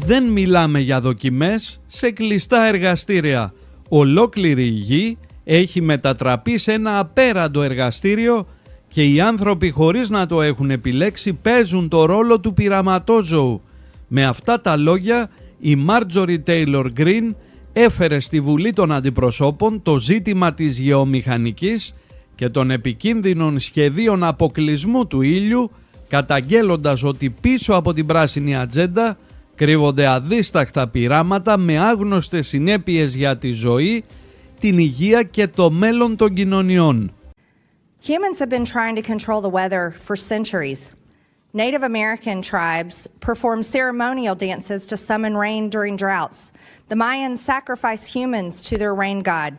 Δεν μιλάμε για δοκιμές σε κλειστά εργαστήρια. Ολόκληρη η γη έχει μετατραπεί σε ένα απέραντο εργαστήριο και οι άνθρωποι, χωρίς να το έχουν επιλέξει, παίζουν το ρόλο του πειραματόζωου. Με αυτά τα λόγια η Marjorie Taylor Greene έφερε στη Βουλή των Αντιπροσώπων το ζήτημα της γεωμηχανικής και των επικίνδυνων σχεδίων αποκλεισμού του ήλιου, καταγγέλλοντας ότι πίσω από την πράσινη ατζέντα κρύβονται αδίσταχτα πειράματα με άγνωστες συνέπειες για τη ζωή, την υγεία και το μέλλον των κοινωνιών. Humans have been trying to control the weather for centuries. Native American tribes perform ceremonial dances to summon rain during droughts. The Mayans sacrifice humans to their rain god.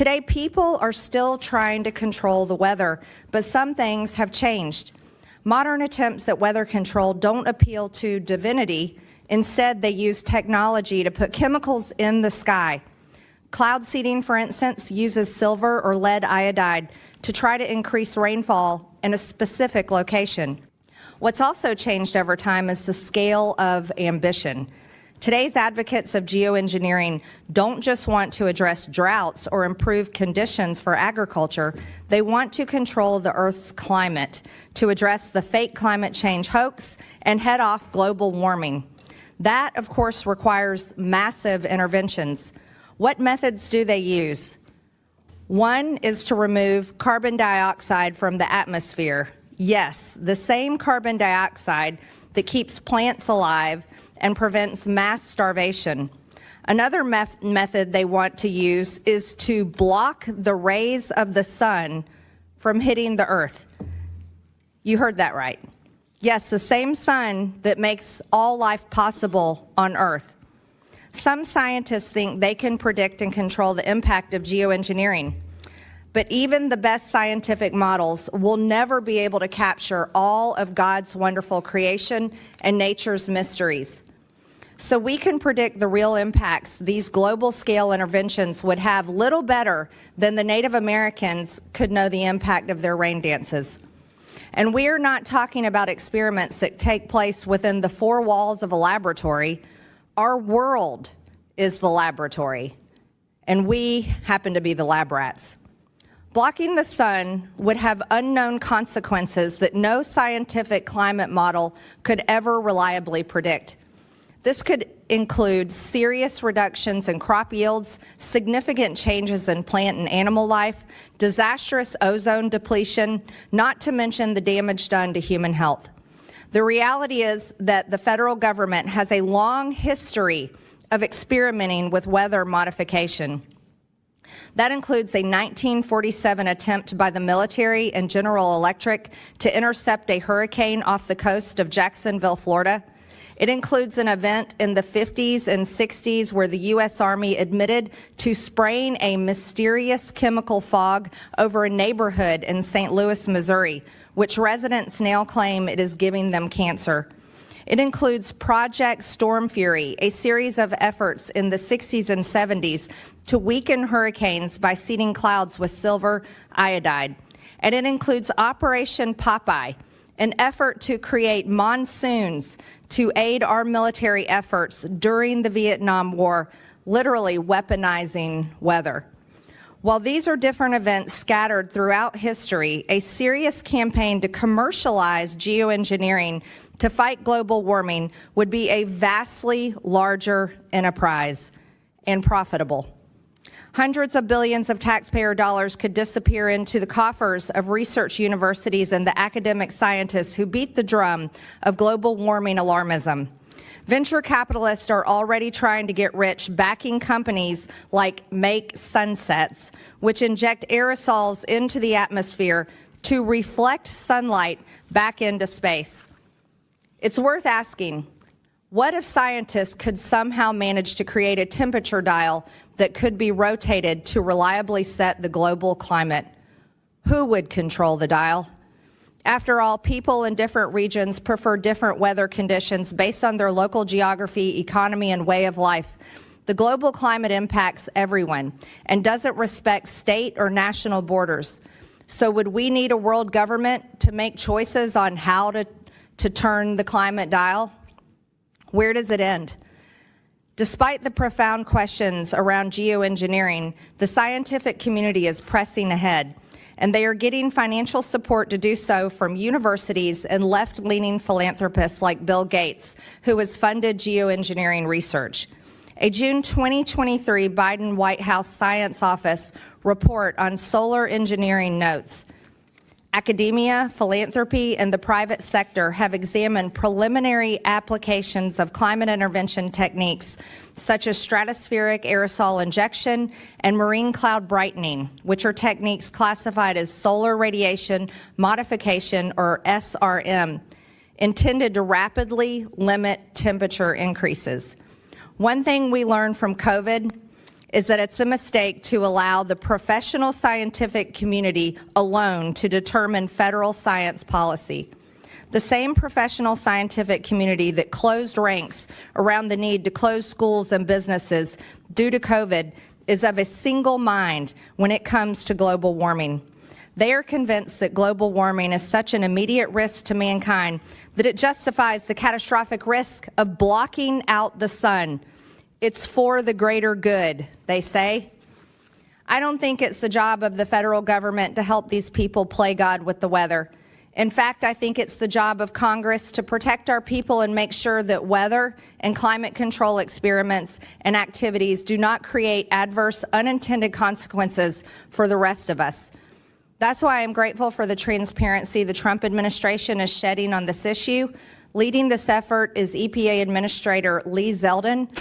Today, people are still trying to control the weather, but some things have changed. Modern attempts at weather control don't appeal to divinity. Instead, they use technology to put chemicals in the sky. Cloud seeding, for instance, uses silver or lead iodide to try to increase rainfall in a specific location. What's also changed over time is the scale of ambition. Today's advocates of geoengineering don't just want to address droughts or improve conditions for agriculture. They want to control the Earth's climate, to address the fake climate change hoax and head off global warming. That, of course, requires massive interventions. What methods do they use? One is to remove carbon dioxide from the atmosphere. Yes, the same carbon dioxide that keeps plants alive and prevents mass starvation. Another method they want to use is to block the rays of the sun from hitting the earth. You heard that right. Yes, the same sun that makes all life possible on earth. Some scientists think they can predict and control the impact of geoengineering. But even the best scientific models will never be able to capture all of God's wonderful creation and nature's mysteries. So we can predict the real impacts these global scale interventions would have little better than the Native Americans could know the impact of their rain dances. And we are not talking about experiments that take place within the four walls of a laboratory. Our world is the laboratory, and we happen to be the lab rats. Blocking the sun would have unknown consequences that no scientific climate model could ever reliably predict. This could include serious reductions in crop yields, significant changes in plant and animal life, disastrous ozone depletion, not to mention the damage done to human health. The reality is that the federal government has a long history of experimenting with weather modification. That includes a 1947 attempt by the military and General Electric to intercept a hurricane off the coast of Jacksonville, Florida. It includes an event in the 50s and 60s where the U.S. Army admitted to spraying a mysterious chemical fog over a neighborhood in St. Louis, Missouri, which residents now claim it is giving them cancer. It includes Project Storm Fury, a series of efforts in the 60s and 70s to weaken hurricanes by seeding clouds with silver iodide. And it includes Operation Popeye, an effort to create monsoons to aid our military efforts during the Vietnam War, literally weaponizing weather. While these are different events scattered throughout history, a serious campaign to commercialize geoengineering to fight global warming would be a vastly larger enterprise and profitable. Hundreds of billions of taxpayer dollars could disappear into the coffers of research universities and the academic scientists who beat the drum of global warming alarmism. Venture capitalists are already trying to get rich backing companies like Make Sunsets, which inject aerosols into the atmosphere to reflect sunlight back into space. It's worth asking, what if scientists could somehow manage to create a temperature dial that could be rotated to reliably set the global climate? Who would control the dial? After all, people in different regions prefer different weather conditions based on their local geography, economy, and way of life. The global climate impacts everyone and doesn't respect state or national borders. So would we need a world government to make choices on how to turn the climate dial? Where does it end? Despite the profound questions around geoengineering, the scientific community is pressing ahead, and they are getting financial support to do so from universities and left-leaning philanthropists like Bill Gates, who has funded geoengineering research. A June 2023 Biden White House Science Office report on solar engineering notes, academia, philanthropy, and the private sector have examined preliminary applications of climate intervention techniques such as stratospheric aerosol injection and marine cloud brightening, which are techniques classified as solar radiation modification, or SRM, intended to rapidly limit temperature increases. One thing we learned from COVID is that it's a mistake to allow the professional scientific community alone to determine federal science policy. The same professional scientific community that closed ranks around the need to close schools and businesses due to COVID is of a single mind when it comes to global warming. They are convinced that global warming is such an immediate risk to mankind that it justifies the catastrophic risk of blocking out the sun. It's for the greater good, they say. I don't think it's the job of the federal government to help these people play God with the weather. In fact, I think it's the job of Congress to protect our people and make sure that weather and climate control experiments and activities do not create adverse, unintended consequences for the rest of us. That's why I'm grateful for the transparency the Trump administration is shedding on this issue. Leading this effort is EPA Administrator Lee Zeldin,